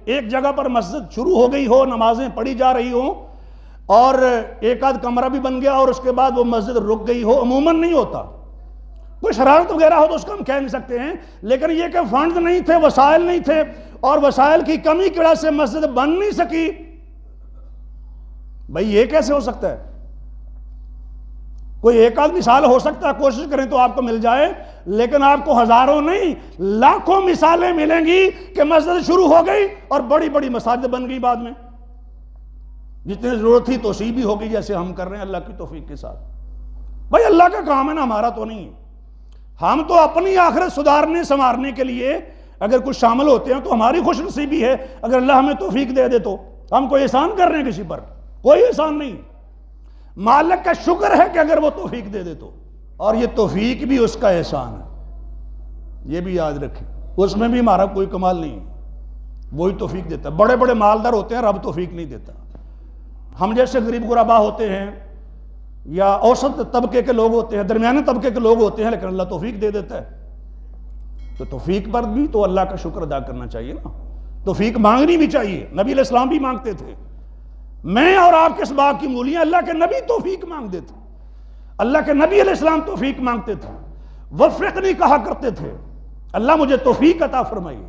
ایک جگہ پر مسجد شروع ہو گئی ہو، نمازیں پڑھی جا رہی ہوں اور ایک آدھ کمرہ بھی بن گیا اور اس کے بعد وہ مسجد رک گئی ہو، عموماً نہیں ہوتا، کوئی شرارت وغیرہ ہو تو اس کو ہم کہہ نہیں سکتے ہیں، لیکن یہ کہ فنڈز نہیں تھے، وسائل نہیں تھے اور وسائل کی کمی کی وجہ سے مسجد بن نہیں سکی، بھئی یہ کیسے ہو سکتا ہے؟ کوئی ایک آدھ مثال ہو سکتا ہے، کوشش کریں تو آپ کو مل جائے، لیکن آپ کو ہزاروں نہیں لاکھوں مثالیں ملیں گی کہ مسجد شروع ہو گئی اور بڑی بڑی مساجد بن گئی بعد میں، جتنی ضرورت تھی توسیع بھی ہو گئی، جیسے ہم کر رہے ہیں اللہ کی توفیق کے ساتھ۔ بھائی اللہ کا کام ہے نا، ہمارا تو نہیں ہے، ہم تو اپنی آخرت سدھارنے سنوارنے کے لیے اگر کچھ شامل ہوتے ہیں تو ہماری خوش نصیبی ہے، اگر اللہ ہمیں توفیق دے دے تو ہم کوئی احسان کر رہے ہیں کسی پر؟ کوئی احسان نہیں، مالک کا شکر ہے کہ اگر وہ توفیق دے دے تو، اور یہ توفیق بھی اس کا احسان ہے، یہ بھی یاد رکھیں، اس میں بھی ہمارا کوئی کمال نہیں ہے، وہی توفیق دیتا ہے۔ بڑے بڑے مالدار ہوتے ہیں، رب توفیق نہیں دیتا، ہم جیسے غریب غربا ہوتے ہیں یا اوسط طبقے کے لوگ ہوتے ہیں، درمیانے طبقے کے لوگ ہوتے ہیں، لیکن اللہ توفیق دے دیتا ہے، تو توفیق پر بھی تو اللہ کا شکر ادا کرنا چاہیے نا، توفیق مانگنی بھی چاہیے، نبی علیہ السلام بھی مانگتے تھے، میں اور آپ کس باغ کی مولیاں، اللہ کے نبی توفیق مانگتے تھے، اللہ کے نبی علیہ السلام توفیق مانگتے تھے، وفقنی کہا کرتے تھے، اللہ مجھے توفیق عطا فرمائیے۔